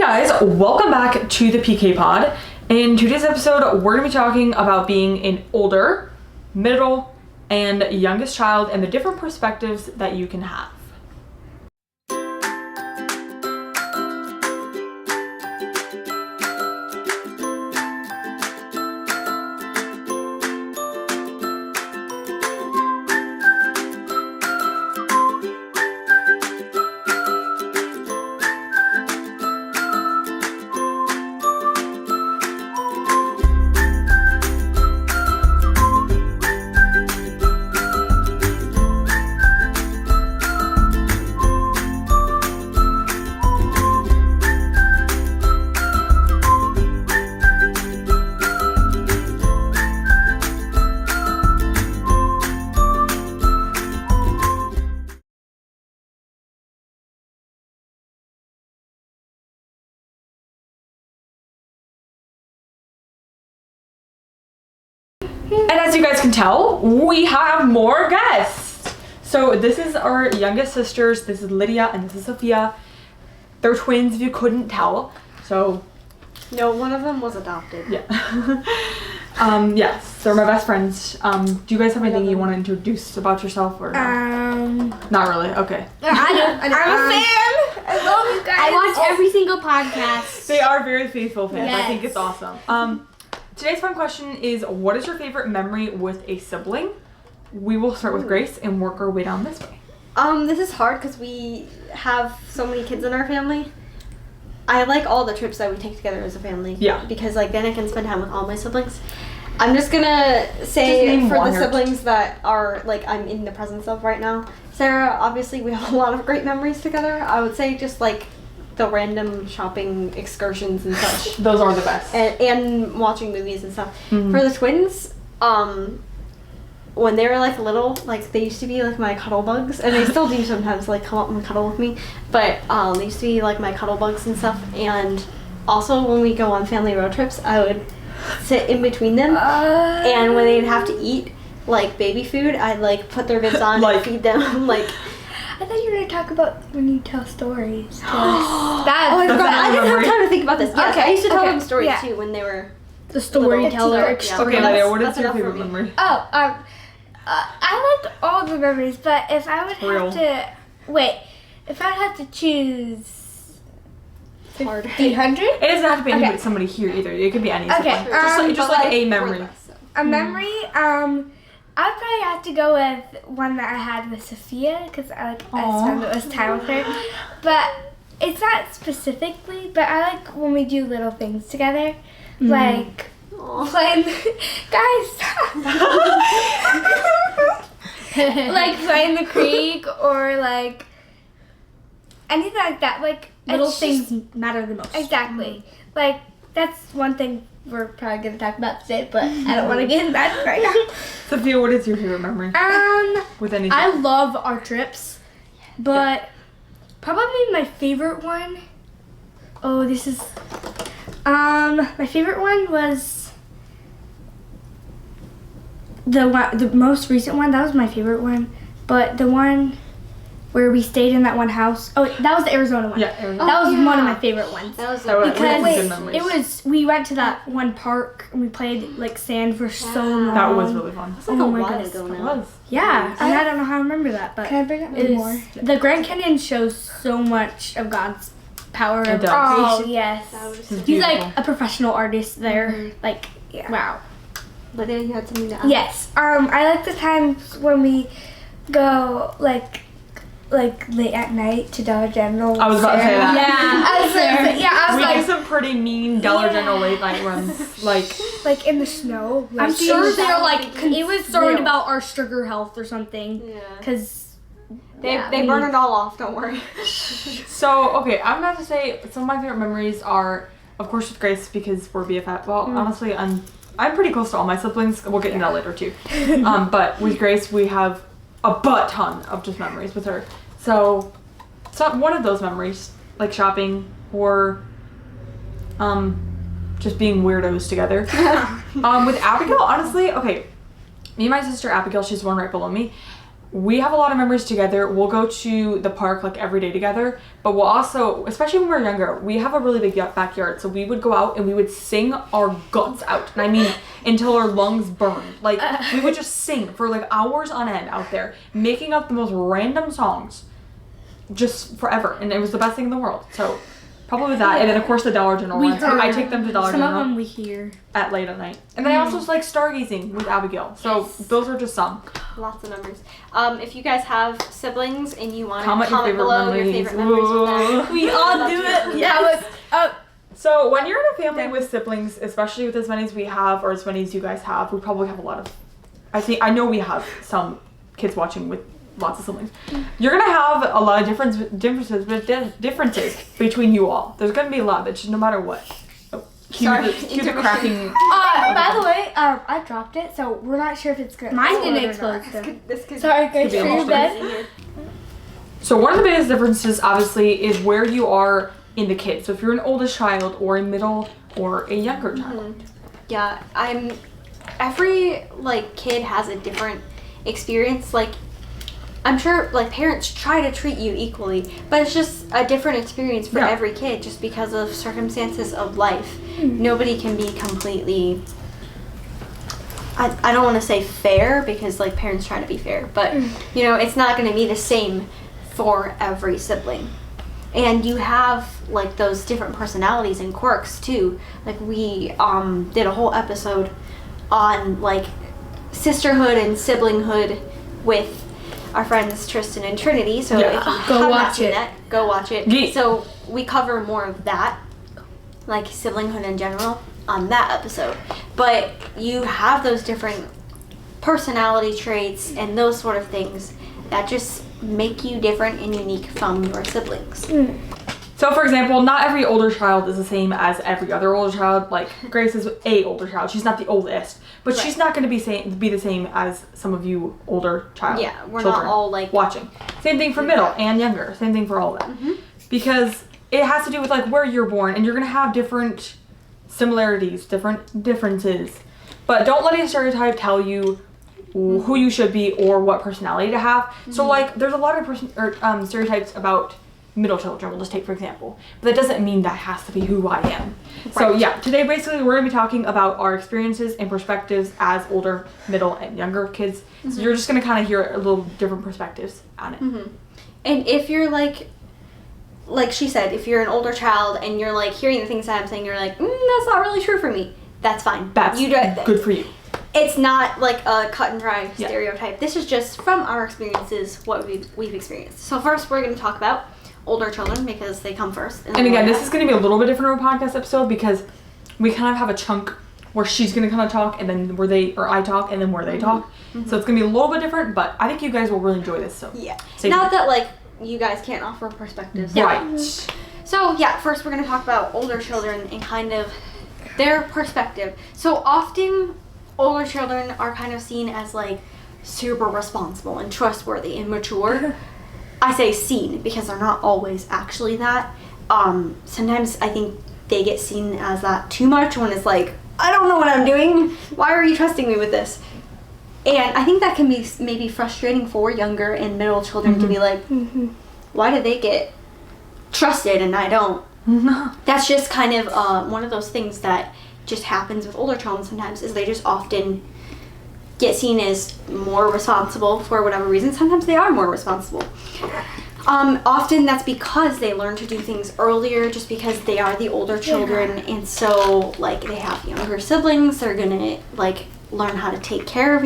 guys, welcome back to the PK Pod. In today's episode, we're going to be talking about being an older, middle, and youngest child and the different perspectives that you can have. And as you guys can tell, we have more guests. So this is our youngest sisters. This is Lydia and this is Sophia. They're twins if you couldn't tell. So no, one of them was adopted. Yeah. Yes, they're my best friends. Do you guys have anything you want to introduce about yourself or not? Not really. Okay. I do. I'm a fan. I love you guys. I watch every single podcast. They are very faithful fans. Yes. I think it's awesome. Today's fun question is, what is your favorite memory with a sibling? We will start with Grace and work our way down this way. This is hard because we have so many kids in our family. I like all the trips that we take together as a family. Yeah. Because then I can spend time with all my siblings. I'm just gonna say for the siblings that are I'm in the presence of right now. Sarah, obviously we have a lot of great memories together. I would say just the random shopping excursions and such. Those are the best. And watching movies and stuff. Mm-hmm. For the twins, when they were little, they used to be my cuddle bugs, and they still do sometimes come up and cuddle with me. But they used to be my cuddle bugs and stuff. And also when we go on family road trips, I would sit in between them, and when they'd have to eat baby food, I'd put their bibs on and feed them I thought you were going to talk about when you tell stories to us. I forgot. I didn't have time to think about this. Yes, Okay, I used to tell okay, them stories yeah. too when they were The storyteller. Yeah. Okay, Lydia, what is That's your enough for favorite me. memory? I like all the memories, but if I would have to... Wait. If I had to choose... 300? It doesn't have to be anybody, somebody here either. It could be any Okay, sibling. Just a memory. A memory, I'd probably have to go with one that I had with Sophia because I spent the most time with her. But it's not specifically, but I like when we do little things together, like playing. Guys, stop. Like playing the creek or anything like that. Little things matter the most. Exactly. That's one thing we're probably going to talk about today, but I don't want to get into that right now. Sophia, what is your favorite memory? With anything? I love our trips, but probably my favorite one. My favorite one was the most recent one. That was my favorite one, but the one where we stayed in that one house. Oh, that was the Arizona one. Yeah, Arizona. That was one of my favorite ones. That was Because we went to that one park and we played sand for so long. That was really fun. It's a while ago now. It was. Yeah, and I don't know how I remember that, but Can I bring up it more? is, the Grand Canyon shows so much of God's power It of does. Oh, creation. yes. It's He's beautiful. a professional artist there. Wow. Lydia, you had something to add? Yes. I like the times when we go late at night to Dollar General. I was about to say that. I We was did some pretty mean Dollar General late night runs. in the snow. I'm sure they're it was concerned real. about our sugar health or something. Yeah. Because They burn it all off, don't worry. So, okay, I'm about to say some of my favorite memories are, of course, with Grace because we're BFF. Well, honestly, I'm pretty close to all my siblings. We'll get into that later too. But with Grace, we have a butt ton of just memories with her. So one of those memories, like shopping or just being weirdos together. With Abigail, honestly, okay, me and my sister Abigail, she's one right below me. we have a lot of memories together. We'll go to the park like every day together, but we'll also, especially when we were younger, we have a really big backyard, so we would go out and we would sing our guts out, and I mean until our lungs burned. Like we would just sing for like hours on end out there, making up the most random songs just forever, and it was the best thing in the world. So probably that, and then of course the Dollar General ones. I take them to Dollar Some General of them we hear. at late at night. And then I also like stargazing with Abigail. So those are just some. Lots of memories. If you guys have siblings and you want to Comment comment your favorite below your memories. favorite memories with them, We all do it. Yeah, So when you're in a family with siblings, especially with as many as we have or as many as you guys have, we probably have a lot of, I know we have some kids watching with lots of siblings. You're gonna have a lot of differences between you all. There's gonna be a lot, but just no matter what. Oh, cue the cracking. By the way, I dropped it, so we're not sure if it's good. Mine didn't explode. explode. this could Sorry, Grace, be for your emotional. bed. So one of the biggest differences, obviously, is where you are in the kid. So if you're an oldest child or a middle or a younger child. Yeah, every like kid has a different experience. Like I'm sure like parents try to treat you equally, but it's just a different experience for every kid just because of circumstances of life. Nobody can be completely, I don't want to say fair because like parents try to be fair, but you know, it's not going to be the same for every sibling. And you have like those different personalities and quirks too. Like we did a whole episode on like sisterhood and siblinghood with our friends Tristan and Trinity. So if you have not seen that, go watch it. Yeah. So we cover more of that, like siblinghood in general, on that episode. But you have those different personality traits and those sort of things that just make you different and unique from your siblings. So for example, not every older child is the same as every other older child. Like Grace is a older child. She's not the oldest, but she's not going to be the same as some of you older child. Yeah, we're children not all like watching. Same thing for middle and younger. Same thing for all of them. Because it has to do with like where you're born, and you're going to have different similarities, different differences. But don't let a stereotype tell you who you should be or what personality to have. So like there's a lot of stereotypes about middle children, we'll just take for example, but that doesn't mean that has to be who I am. So yeah, today basically we're going to be talking about our experiences and perspectives as older, middle, and younger kids. So you're just going to kind of hear a little different perspectives on it. And if you're like she said, if you're an older child and you're like hearing the things that I'm saying, you're like, that's not really true for me. That's fine. That's good for you. It's not like a cut and dry stereotype. This is just from our experiences, what we've experienced. So first we're going to talk about older children because they come first. And again, this is going to be a little bit different of a podcast episode because we kind of have a chunk where she's going to kind of talk and then I talk and then where they talk. So it's going to be a little bit different, but I think you guys will really enjoy this. So yeah. Not that like you guys can't offer perspectives. Right. So yeah, first we're going to talk about older children and kind of their perspective. So often older children are kind of seen as like super responsible and trustworthy and mature. I say seen because they're not always actually that. Sometimes I think they get seen as that too much when it's like, I don't know what I'm doing. Why are you trusting me with this? And I think that can be maybe frustrating for younger and middle children to be like, why do they get trusted and I don't? That's just kind of one of those things that just happens with older children sometimes, is they just often get seen as more responsible for whatever reason. Sometimes they are more responsible. Often that's because they learn to do things earlier just because they are the older children, and so like they have younger siblings, they're gonna like learn how to take care of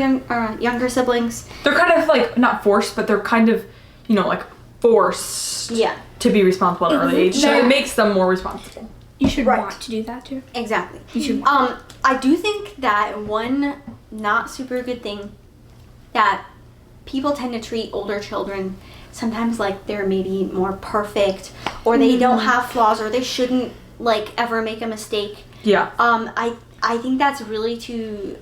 younger siblings. They're kind of like not forced, but they're kind of, you know, like forced to be responsible at an early age. So it makes them more responsible. You should want to do that too. Exactly. You should. I do think that one not super good thing that people tend to treat older children sometimes like they're maybe more perfect, or they don't have flaws, or they shouldn't like ever make a mistake. Yeah. I think that's really to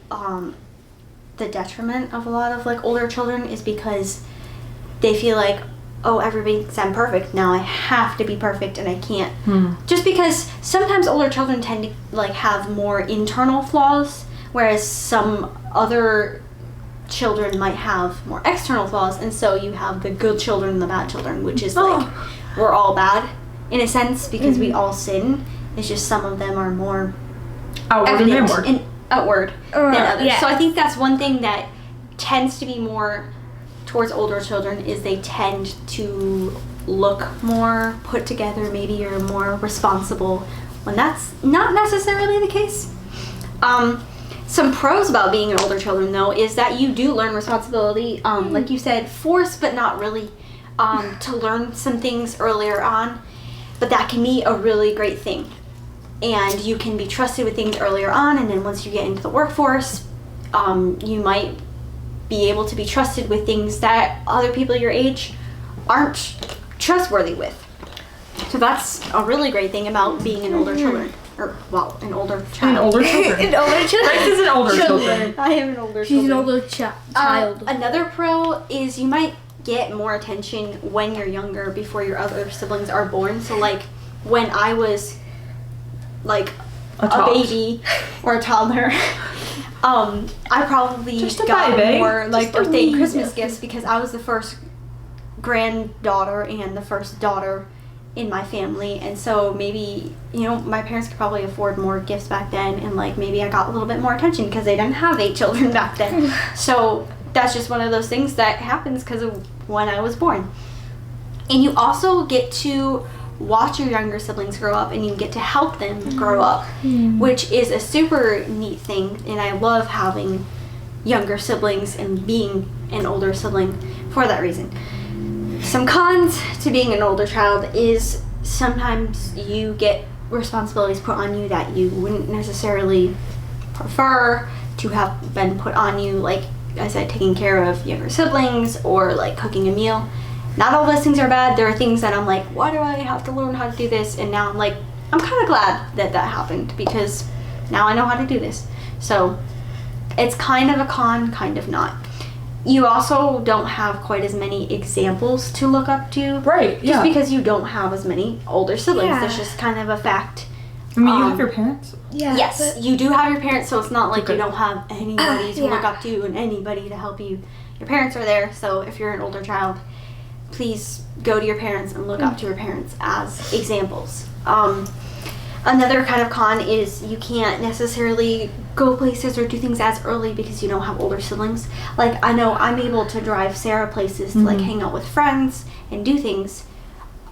the detriment of a lot of like older children, is because they feel like, oh, everybody thinks I'm perfect, now I have to be perfect and I can't. Just because sometimes older children tend to like have more internal flaws, whereas some other children might have more external flaws, and so you have the good children and the bad children, which is like we're all bad in a sense because we all sin. It's just some of them are more outward evident and inward. and outward than others. yeah. So I think that's one thing that tends to be more towards older children is they tend to look more put together. Maybe you're more responsible when that's not necessarily the case. Some pros about being an older children though is that you do learn responsibility. Like you said, forced but not really. To learn some things earlier on, but that can be a really great thing. And you can be trusted with things earlier on, and then once you get into the workforce, you might be able to be trusted with things that other people your age aren't trustworthy with. So that's a really great thing about being an older children. Or, well, an older child. An older children. An older children. Grace is an older children. I am an older She's an children. older child. Another pro is you might get more attention when you're younger before your other siblings are born. So like when I was like a baby or a toddler, I probably Just a got baby. more like Just a birthday and wee Christmas baby. gifts because I was the first granddaughter and the first daughter in my family, and so maybe, you know, my parents could probably afford more gifts back then, and like maybe I got a little bit more attention because they didn't have 8 children back then. So that's just one of those things that happens because of when I was born. And you also get to watch your younger siblings grow up, and you get to help them grow up, which is a super neat thing. And I love having younger siblings and being an older sibling for that reason. Some cons to being an older child is sometimes you get responsibilities put on you that you wouldn't necessarily prefer to have been put on you, like I said, taking care of younger siblings or like cooking a meal. Not all those things are bad. There are things that I'm like, why do I have to learn how to do this? And now I'm like, I'm kind of glad that that happened because now I know how to do this. So it's kind of a con, kind of not. You also don't have quite as many examples to look up to. Right, Just because you don't have as many older siblings. Yeah. That's just kind of a fact. I mean, you have your parents. Yeah. Yes, but- you do have your parents, so it's not like Okay. you don't have anybody to Yeah. look up to and anybody to help you. Your parents are there, so if you're an older child, please go to your parents and look up to your parents as examples. Another kind of con is you can't necessarily go places or do things as early because you don't have older siblings. Like, I know I'm able to drive Sarah places to like hang out with friends and do things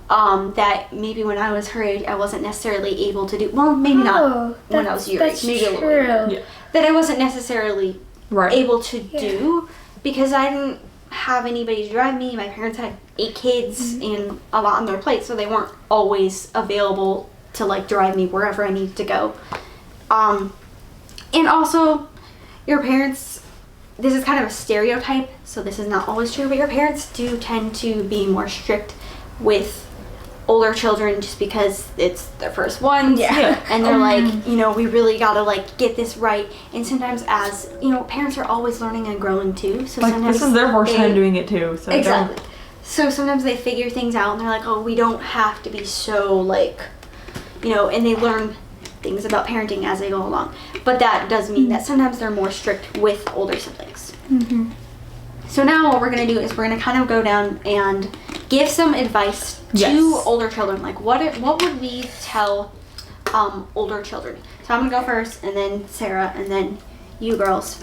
that maybe when I was her age I wasn't necessarily able to do. Well, maybe not when I was your age, maybe a little bit. Yeah. That I wasn't necessarily Right. able to do because I didn't have anybody to drive me. My parents had 8 kids and a lot on their plate, so they weren't always available to like drive me wherever I needed to go. And also, your parents, this is kind of a stereotype, so this is not always true, but your parents do tend to be more strict with older children just because it's their first ones. Yeah. And they're like, you know, we really gotta like get this right. And sometimes as, you know, parents are always learning and growing too. So Like, sometimes this is their first they- time doing it too. So Exactly. So sometimes they figure things out and they're like, oh, we don't have to be so like, you know, and they learn things about parenting as they go along. But that does mean that sometimes they're more strict with older siblings. So now what we're going to do is we're going to kind of go down and give some advice to Yes. older children. Like what would we tell older children? So I'm going to go first, and then Sarah, and then you girls.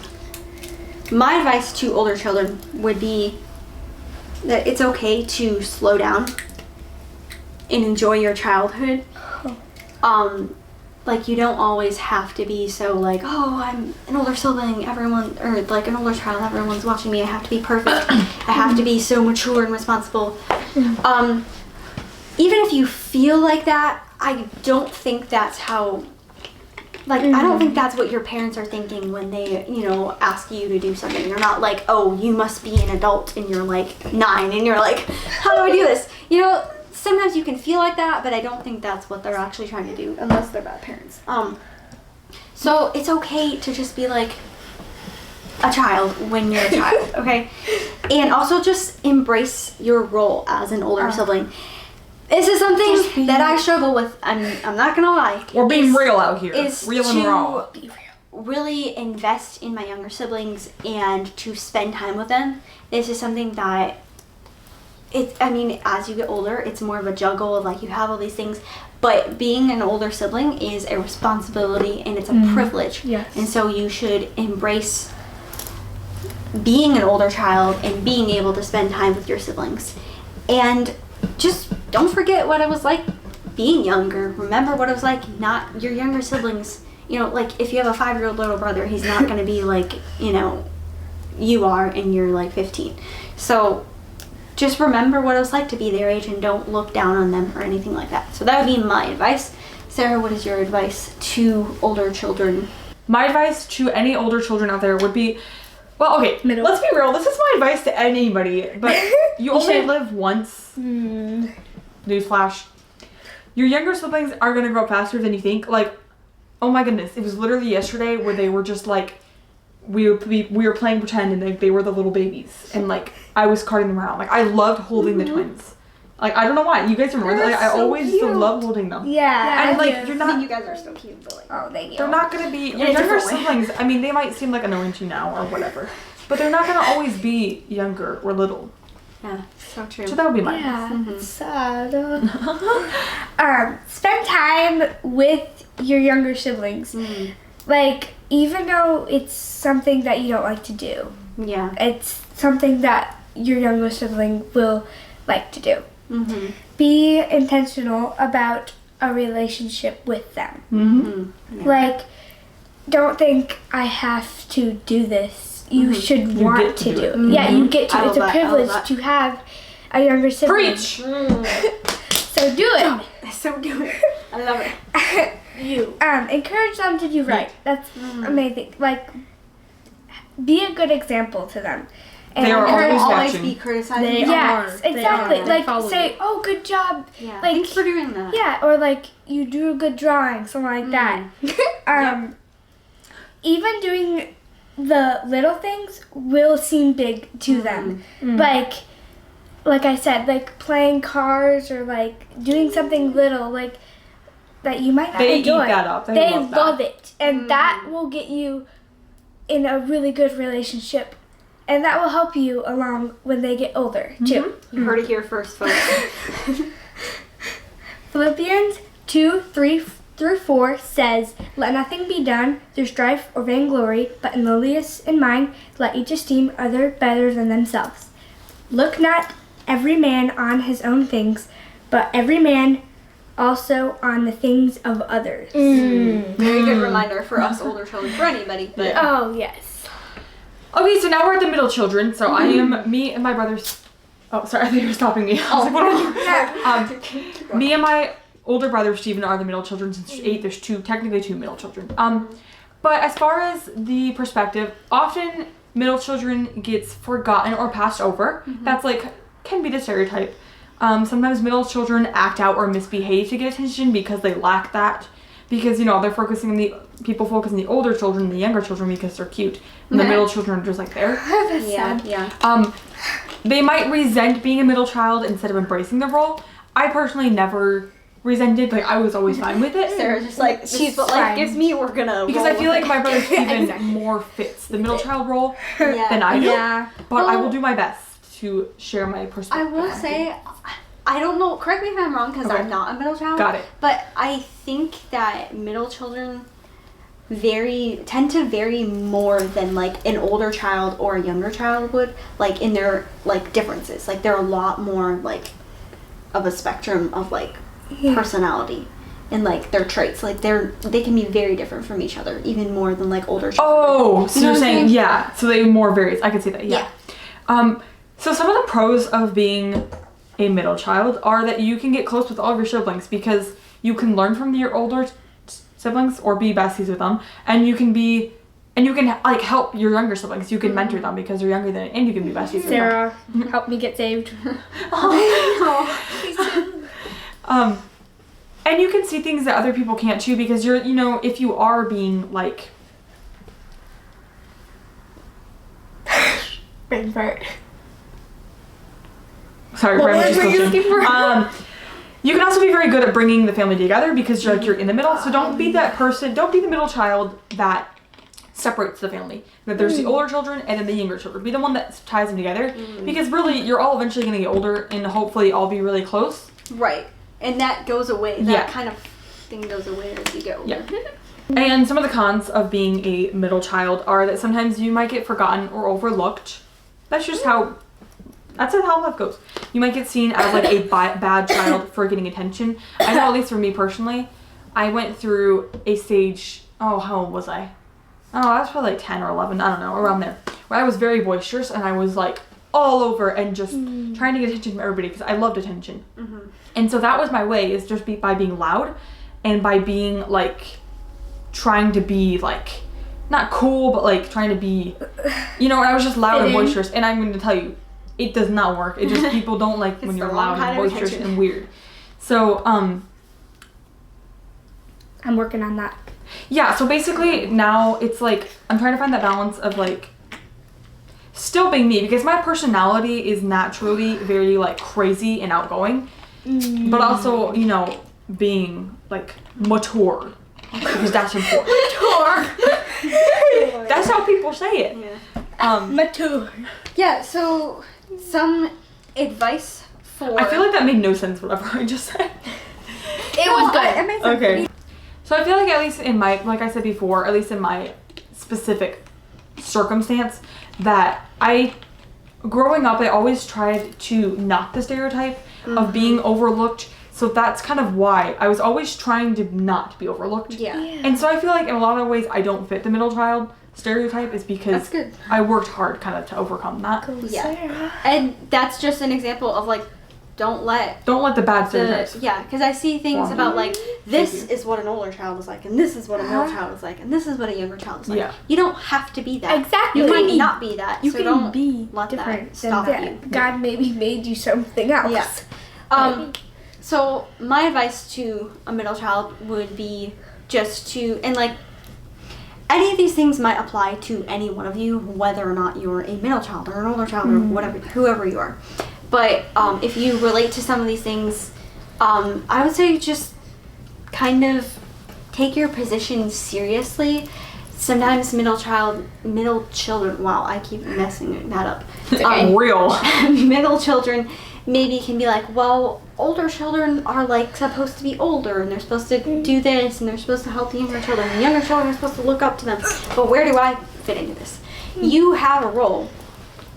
My advice to older children would be that it's okay to slow down and enjoy your childhood. Like, you don't always have to be so like, oh, I'm an older sibling, everyone, or like an older child, everyone's watching me, I have to be perfect, I have to be so mature and responsible. Even if you feel like that, I don't think that's how, like, I don't think that's what your parents are thinking when they, you know, ask you to do something. They're not like, oh, you must be an adult and you're like 9 and you're like, how do I do this? You know, sometimes you can feel like that, but I don't think that's what they're actually trying to do unless they're bad parents. So it's okay to just be like a child when you're a child, okay? And also just embrace your role as an older sibling. This is something that I struggle with. I'm not gonna lie. We're being real out here. Is Real and to raw. really invest in my younger siblings and to spend time with them. This is something that as you get older, it's more of a juggle of like you have all these things, but being an older sibling is a responsibility and it's a privilege. Yes. And so you should embrace being an older child and being able to spend time with your siblings. And just don't forget what it was like being younger. Remember what it was like, not your younger siblings. You know, like if you have a 5-year-old little brother, he's not going to be like, you know, you are and you're like 15. So just remember what it was like to be their age and don't look down on them or anything like that. So that would be my advice. Sarah, what is your advice to older children? My advice to any older children out there would be, well, okay, Middle. let's be real. This is my advice to anybody, but you only live once. Newsflash. Your younger siblings are going to grow up faster than you think. Like, oh my goodness, it was literally yesterday where they were just like, we were playing pretend and they were the little babies and like I was carting them around. Like I loved holding the twins. Like I don't know why. You guys remember that? Like, I always love holding them. Yeah. And like you're not. You guys are so cute, but like, Oh, thank you. They're not gonna be your younger siblings. I mean, they might seem like annoying to you now or whatever, but they're not gonna always be younger or little. yeah, so true. So that would be mine. Yeah. It's sad. Spend time with your younger siblings. Like, even though it's something that you don't like to do, Yeah. it's something that your younger sibling will like to do. Mm-hmm. Be intentional about a relationship with them. Mm-hmm. Yeah. Like, don't think I have to do this. You should You want get to to do do it. it. Yeah, you get to. I It's love a that. I love privilege that. to have a younger sibling. Preach. So do it. So do it. I love it. Encourage them to do right. That's amazing. Like, be a good example to them. They are Encourage always always watching. be criticizing. They Yes, are. They exactly. are. They Like, follow say, you. "Oh, good job." Yeah. Like, Thanks for doing that. Yeah, or like you do a good drawing, something like that. Even doing the little things will seem big to them. Like I said, like playing cars or like doing something little, like that you might not They enjoy. eat that up. They They love that. love it, and that will get you in a really good relationship, and that will help you along when they get older too. You heard it here first, folks. Philippians 2:3-4 says, "Let nothing be done through strife or vainglory, but in lowliness in mind, let each esteem other better than themselves. Look not every man on his own things, but every man also on the things of others." Very good reminder for us older children, for anybody. But Oh, yes. Okay, so now we're at the middle children. So I am me and my brothers. Oh, sorry, I think you were stopping me. I was like, what do I do? Me and my older brother Steven are the middle children. Since there's 8, there's technically two middle children. But as far as the perspective, often middle children gets forgotten or passed over. That's like can be the stereotype. Sometimes middle children act out or misbehave to get attention because they lack that. Because, you know, they're focusing on people focus on the older children and the younger children because they're cute. And the middle children are just like there. yeah. They might resent being a middle child instead of embracing the role. I personally never resented, like I was always fine with it. Sarah's just like, she's what life gives me, we're gonna Because roll I feel with like it. my brother Steven more fits the middle child role Yeah. than I do. Yeah. But I Well, will do my best to share my I perspective. will say, I don't know, correct me if I'm wrong because Okay. I'm not a middle child. Got it. But I think that middle children tend to vary more than like an older child or a younger child would, like in their like differences. Like they're a lot more like of a spectrum of like personality and like their traits. Like they can be very different from each other, even more than like older children. Oh, so You know you're what I'm saying, yeah, so they more varies. I could see that, yeah. So some of the pros of being a middle child are that you can get close with all of your siblings because you can learn from your older siblings or be besties with them, and you can like help your younger siblings. You can mentor them because they're younger than, and you can be besties with them. Sarah, help me get saved. And you can see things that other people can't too because you're, you know, if you are being like Brain fart. sorry, What brain was word just were you glitching. looking for? You can also be very good at bringing the family together because you're like you're in the middle. So don't be that person. Don't be the middle child that separates the family. That there's the older children and then the younger children. Be the one that ties them together. Because really, you're all eventually going to get older and hopefully all be really close. Right. And that goes away. That kind of thing goes away as you get older. Yeah. And some of the cons of being a middle child are that sometimes you might get forgotten or overlooked. That's just how life goes. You might get seen as like a bad child for getting attention. I know, at least for me personally, I went through a stage, how old was I? I was probably like 10 or 11, I don't know, around there, where I was very boisterous and I was like all over and just trying to get attention from everybody because I loved attention. And so that was my way, is just by being loud and by being like, trying to be like, not cool, but like trying to be, I was just loud and boisterous. And I'm going to tell you, it does not work. It just, people don't like when you're loud and boisterous and weird. So, I'm working on that. Yeah, so basically now it's like, I'm trying to find that balance of like, still being me, because my personality is naturally very like crazy and outgoing, but also, being like mature, because that's important. That's how people say it. Yeah. Mature. Yeah, so some advice for... I feel like that made no sense, whatever I just said. It was good. It made sense. Okay. So I feel like at least in my, like I said before, at least in my specific circumstance, that growing up, I always tried to knock the stereotype of being overlooked. So that's kind of why I was always trying to not be overlooked. Yeah. And so I feel like in a lot of ways I don't fit the middle child stereotype, is because That's good. I worked hard kind of to overcome that. Yeah. And that's just an example of like, don't let the bad stereotypes. because I see things about like, this is what an older child is like, and this is what a middle child is like, and this is what a younger child is like. Yeah. You don't have to be that. Exactly. You might not be that. You so can don't be let different. that stop you. God maybe made you something else. Yeah. So my advice to a middle child would be just to, and like, any of these things might apply to any one of you, whether or not you're a middle child or an older child or whatever, whoever you are. But if you relate to some of these things, I would say just kind of take your position seriously. Sometimes middle children, wow, I keep messing that up. Real. Middle children maybe can be like, well, older children are like supposed to be older and they're supposed to do this and they're supposed to help the younger children. The younger children are supposed to look up to them. But where do I fit into this? You have a role.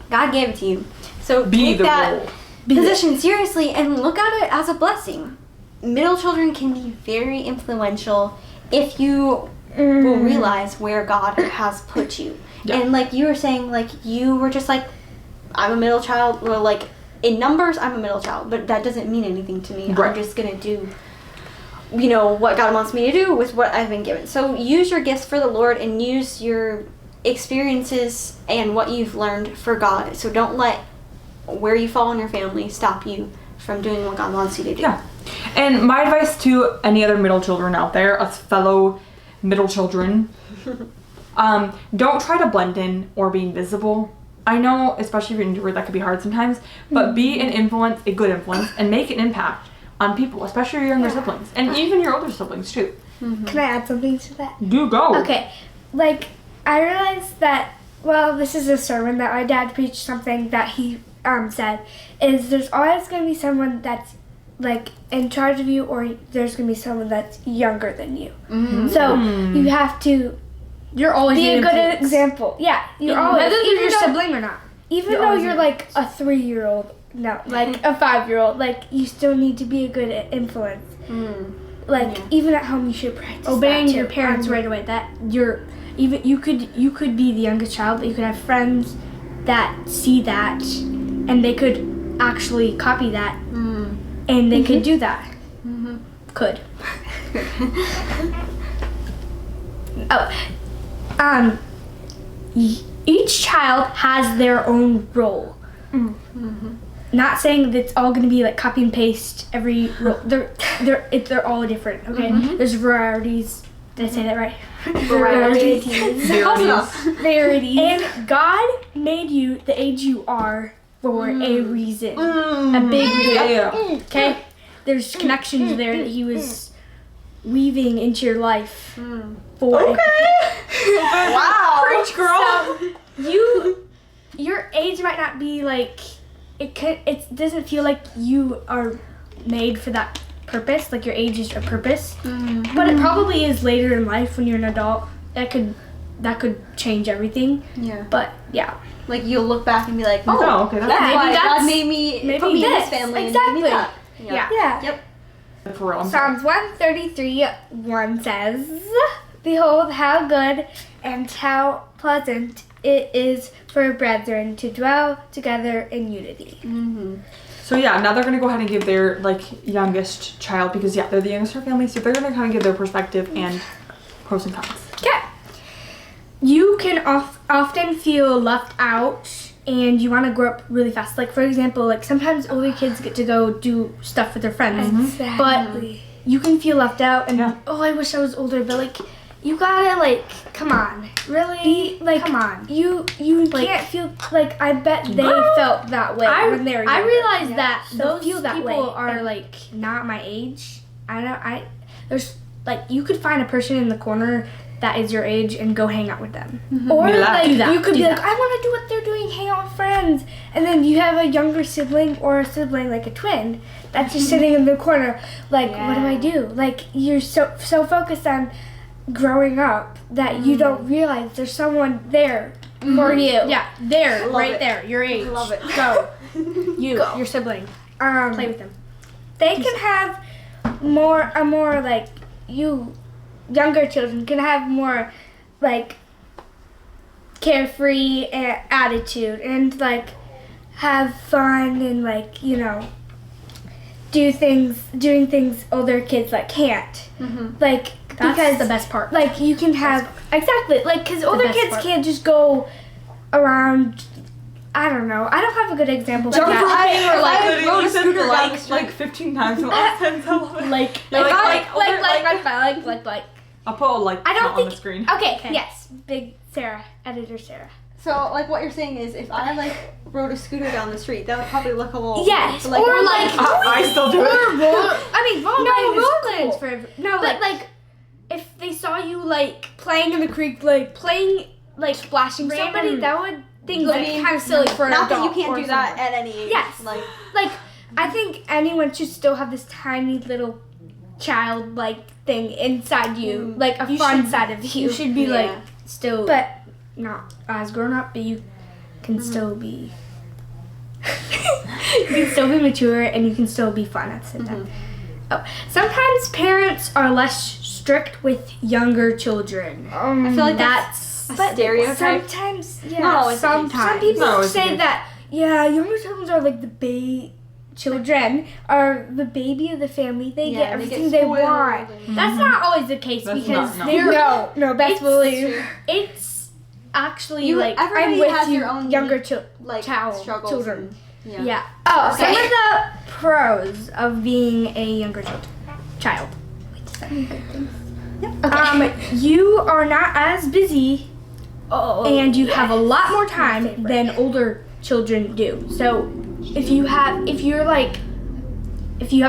God gave it to you. So take that position seriously and look at it as a blessing. Middle children can be very influential if you will realize where God has put you. Yeah. And like you were saying, like you were just like, I'm a middle child, or like in numbers, I'm a middle child, but that doesn't mean anything to me. Right. I'm just gonna do, what God wants me to do with what I've been given. So use your gifts for the Lord and use your experiences and what you've learned for God. So don't let where you fall in your family stop you from doing what God wants you to do. Yeah. And my advice to any other middle children out there, us fellow middle children, don't try to blend in or be invisible. I know, especially if you're an introvert, that could be hard sometimes, but be an influence, a good influence, and make an impact on people, especially your younger siblings, and even your older siblings too. Can I add something to that? Do go. Okay, like, I realized that, this is a sermon that my dad preached, something that he said, is there's always going to be someone that's, like, in charge of you, or there's going to be someone that's younger than you. So, you have to You're always be a good example. Yeah, you're always, whether you're your sibling or not. Even though you're like a 3-year-old, no, like a 5-year-old, like you still need to be a good influence. Like even at home, you should practice Obeying that too. your parents right away. That you could be the youngest child, but you could have friends that see that, and they could actually copy that, and they could do that. Could. Each child has their own role. Not saying that it's all going to be like copy and paste every role. They're all different. Okay, there's varieties. Did I say that right? Varieties. Varieties. And God made you the age you are for a reason. A big reason. Yeah. Okay? There's connections there that he was weaving into your life. For Wow. Preach, girl. Your age might not be like it doesn't feel like you are made for that purpose, like your age is a purpose, but it probably is later in life when you're an adult. That could change everything. Yeah. But yeah, Like you'll look back and be like, Oh, okay, that's that's why maybe God that's- made me maybe put me in this. this family Exactly. and give me that. yeah. Yep. for real. I'm sorry. Psalms 133:1 says, "Behold, how good and how pleasant it is for brethren to dwell together in unity." So yeah, now they're gonna go ahead and give their youngest child, because they're the youngest in our family, so they're gonna kind of give their perspective and pros and cons. Okay. You can often feel left out and you want to grow up really fast. Like, for example, sometimes older kids get to go do stuff with their friends. But you can feel left out and, I wish I was older. But, you gotta, come on. Really? Come on. You can't feel I bet they felt that way when they were younger. I realize that Those feel that people way. are, not my age. There's, you could find a person in the corner that is your age and go hang out with them. Or Do that. you could Do be that. like, I want to do what they're doing, hang out with friends, and then you have a younger sibling or a sibling like a twin that's just sitting in the corner. What do I do? You're so focused on growing up that you don't realize there's someone there for you. Yeah, there, Love right it. there, your age. Love it. Go. Your sibling. Play with them. They can have more you younger children can have more carefree attitude and have fun and doing things older kids can't. That's Because the best part. you can have exactly because older best kids part. can't just go around. I don't know. I don't have a good example for that. Literally, rode a you said scooter down like the street. 15 times in the last 10 seconds. Like I'll put a I don't count on think the screen. Okay, yes, big Sarah, editor Sarah. So, what you're saying is, if I, rode a scooter down the street, that would probably look a little... Yes, like, or I still do it. rollerblading is cool. No, But if they saw you playing in the creek, playing splashing somebody, Random that would things I mean, kind of silly for an not that adult you can't or do that someone. at any age. Yes. I think anyone should still have this tiny little childlike thing inside you, a You fun should- side of you. You should be Yeah. still, But not as grown up, but you can still be. You can still be mature and you can still be fun at the same time. Oh, sometimes parents are less strict with younger children. I feel like That's a stereotype. sometimes, Not always the case. Some Sometimes. people Not always the say case. that, younger children are the children are the baby of the family. They Yeah, get they everything get they spoiled want. and- That's not always the case That's because not, no. they're No, best It's believe. it's actually Everybody I'm with has you, your own younger struggles. children. And, Yeah. Oh, Some okay. of the pros of being a younger child. You are not as busy and you have a lot more time than older children do. So if you have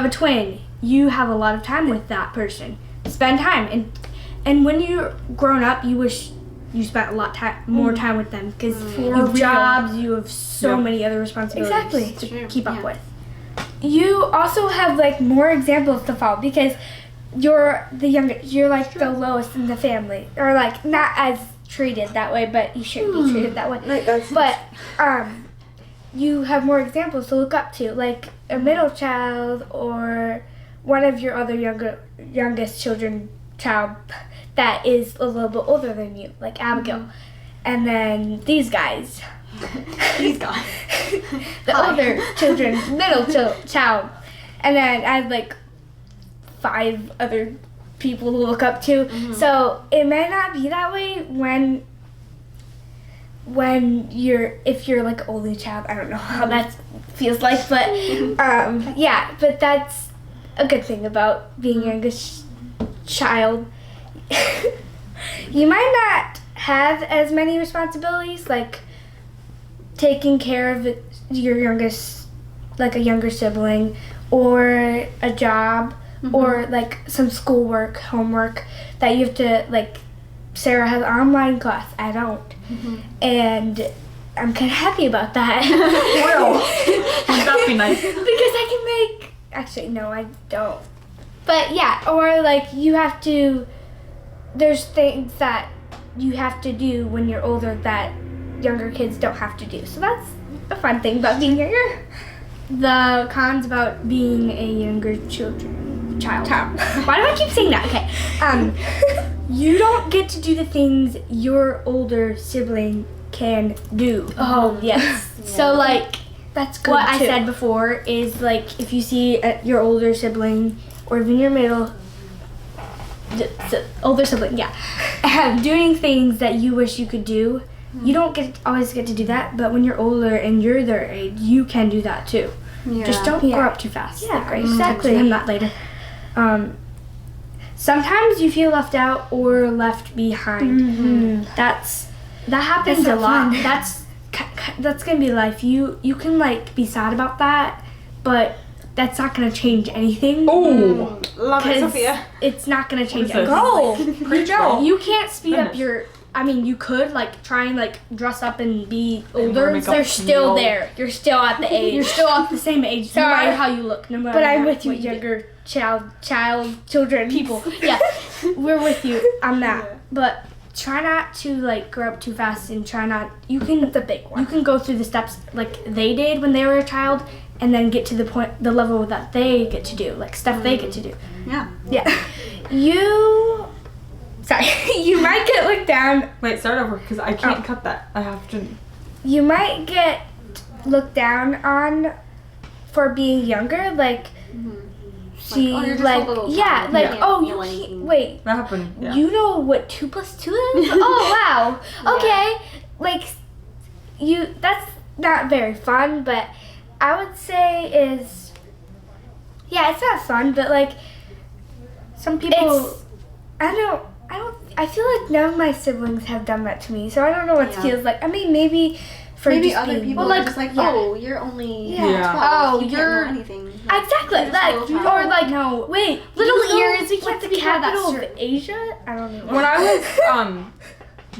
a twin, you have a lot of time with that person. Spend time and when you're grown up, you wish you spent a lot more time with them because you have jobs, you have so many other responsibilities Exactly. to keep up Yeah. with. You also have more examples to follow because you're the youngest. You're the lowest in the family, or not as treated that way, but you shouldn't be treated that way. But you have more examples to look up to, like a middle child or one of your other youngest child that is a little bit older than you, like Abigail, and then these guys. These guys. The older children, middle child, and then I have 5 other people to look up to. So it may not be that way if you're only child. I don't know how that feels like, but but that's a good thing about being youngest child. You might not have as many responsibilities, taking care of your youngest, a younger sibling, or a job, or like some schoolwork, homework that you have to like. Sarah has online class. I don't, and I'm kind of happy about that. Well, wouldn't that be nice? Because I can make. Actually, no, I don't. But yeah, or like you have to. There's things that you have to do when you're older that younger kids don't have to do. So that's a fun thing about being younger. The cons about being a younger child. Why do I keep saying that? Okay. You don't get to do the things your older sibling can do. Oh, yes. So like That's good what too. I said before is like if you see your older sibling or even your older sibling, doing things that you wish you could do, you don't always get to do that. But when you're older and you're their age, you can do that too. Yeah. Just don't grow up too fast. Yeah, Like, exactly. touch on that later. Sometimes you feel left out or left behind. That happens That's a not lot. fun. That's gonna be life. You can like be sad about that, but that's not gonna change anything. Oh, Love it, 'Cause Sophia. it's not gonna change What is anything. this? Preach, girl. You can't speed up Goodness. your. I mean, you could like try and like dress up and be And older. wear makeup They're and still be there. You're still at the age. You're still at the same age, no Sorry. matter how you look. No matter. But I'm with you, what do. younger children. People. Yeah, we're with you on that. But try not to like grow up too fast and try not. You can The big one. You can go through the steps like they did when they were a child, and then get to the level that they get to do, like stuff they get to do. Yeah. Yeah. You might get looked down. Wait, start over because I can't cut that. I have to. You might get looked down on for being younger, like she oh, you're just a like little yeah, child. like Yeah. oh Feel you anything. can't, wait. That happened. Yeah. You know what 2 + 2 is? Oh wow. Okay. Like that's not very fun, but I would say is it's not fun, but like some people I feel like none of my siblings have done that to me, so I don't know what it Yeah. feels like. I mean, maybe for Maybe just other being- people well, are just like, yeah. oh, you're only Yeah. 12. Oh, you you're- can't know anything. Exactly, You're just a like little or child. like No. wait, Little you know ears, we what's can't the be have that capital of certain- Asia? I don't know. When I was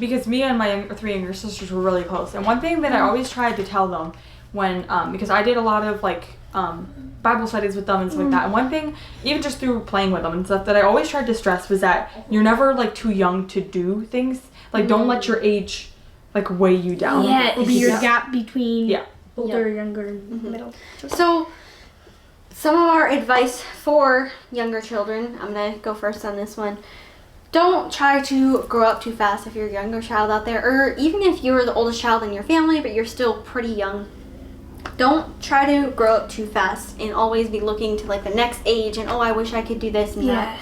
because me and my three younger sisters were really close, and one thing that I always tried to tell them when because I did a lot of like Bible studies with them and stuff like that, and one thing even just through playing with them and stuff that I always tried to stress was that you're never like too young to do things. Like don't let your age like weigh you down. Yeah, it'll be your Yeah. gap between Yeah. older, younger, and middle. So, some of our advice for younger children, I'm going to go first on this one. Don't try to grow up too fast if you're a younger child out there, or even if you're the oldest child in your family, but you're still pretty young. Don't try to grow up too fast and always be looking to like the next age and, oh, I wish I could do this and that.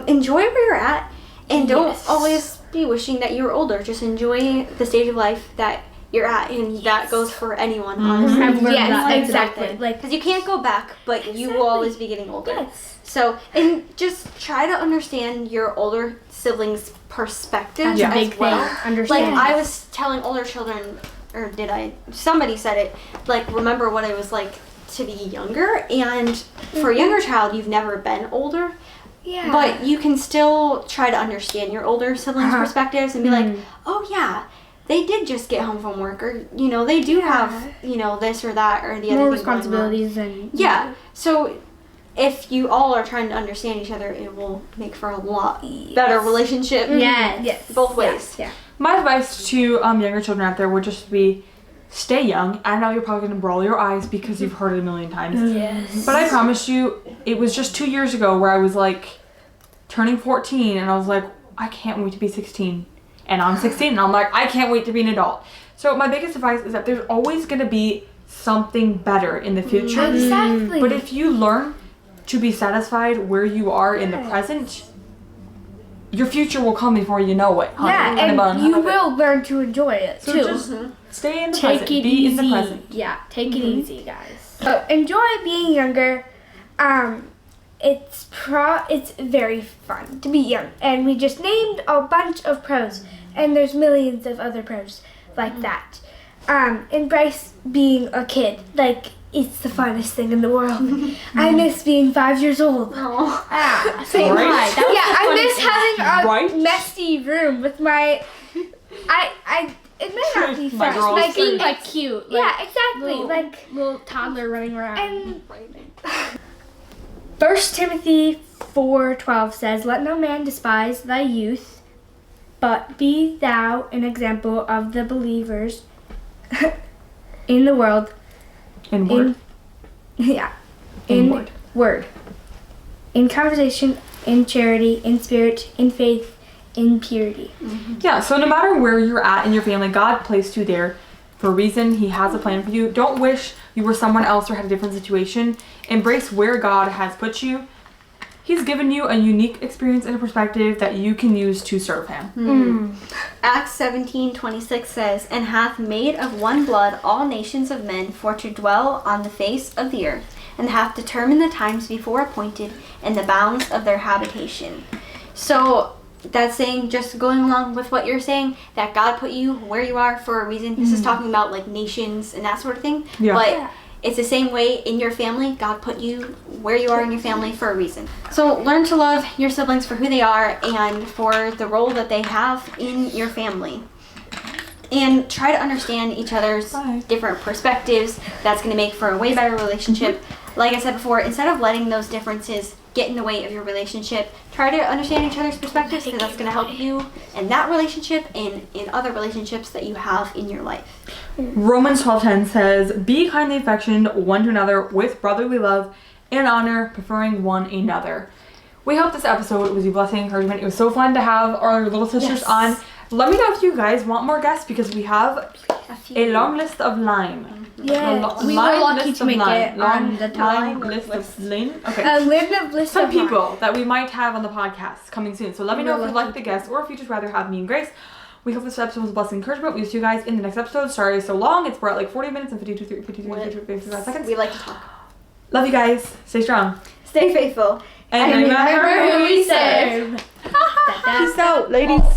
Enjoy where you're at, and don't always be wishing that you were older. Just enjoy the stage of life that you're at, and that goes for anyone, honestly. I've learned Yes, that. exactly. Like Because you can't go back, but you will always be getting older. yes. So, and just try to understand your older siblings' perspective That's Yeah. a big as well. thing. Understand. Like I was telling older children, or did I? Somebody said it. Like remember what it was like to be younger, and for a younger child, you've never been older, Yeah. but you can still try to understand your older siblings' perspectives and be like, oh yeah, they did just get home from work, or you know they do have this or that or the other more thing going on. responsibilities and Yeah. So if you all are trying to understand each other, it will make for a lot better relationship. Yes. Both ways. Yeah. My advice to younger children out there would just be stay young. I know you're probably gonna roll your eyes because you've heard it a million times. Yes. But I promise you, it was just 2 years ago where I was like turning 14 and I was like, I can't wait to be 16. And I'm 16 and I'm like, I can't wait to be an adult. So my biggest advice is that there's always gonna be something better in the future. Exactly. But if you learn to be satisfied where you are in the present, your future will come before you know it. yeah, and you will learn to enjoy it So too. just stay in the Take present. it Be easy. in the present. Yeah, take it easy, guys. So enjoy being younger. It's very fun to be young, and we just named a bunch of pros, and there's millions of other pros like that. Embrace being a kid. Like it's the finest thing in the world. I miss being 5 years old. Oh. Same Right? high. I miss having a Right? messy room with my. It may not be My fresh. girls. Like Being like cute. yeah, exactly. little- Like Little toddler running around. and 1 Timothy 4:12 says, "Let no man despise thy youth, but be thou an example of the believers in the world." In word. In word. In conversation, in charity, in spirit, in faith, in purity. Yeah, so no matter where you're at in your family, God placed you there for a reason. He has a plan for you. Don't wish you were someone else or had a different situation. Embrace where God has put you. He's given you a unique experience and a perspective that you can use to serve him. Acts 17:26 says, "And hath made of one blood all nations of men for to dwell on the face of the earth, and hath determined the times before appointed and the bounds of their habitation." So that's saying, just going along with what you're saying, that God put you where you are for a reason. This is talking about like nations and that sort of thing. Yeah. But it's the same way in your family. God put you where you are in your family for a reason. So learn to love your siblings for who they are and for the role that they have in your family. And try to understand each other's different perspectives. That's going to make for a way better relationship. Like I said before, instead of letting those differences get in the way of your relationship, try to understand each other's perspectives, because that's going to help you in that relationship and in other relationships that you have in your life. Romans 12:10 says, "Be kindly affectioned one to another with brotherly love and honor, preferring one another." We hope this episode was a blessing and encouragement. It was so fun to have our little sisters on. Let me know if you guys want more guests, because we have a long list of line. Yeah. We were lucky to make it on the line top list of line. Okay. A list Some of people that we might have on the podcast coming soon. So let me know if you'd like the guests or if you'd just rather have me and Grace. We hope this episode was a blessing and encouragement. We'll see you guys in the next episode. Sorry it's so long. It's brought like 40 minutes and 55 seconds. We like to talk. Love you guys. Stay strong. Stay faithful. And remember who we serve. Da-da. Peace out, ladies.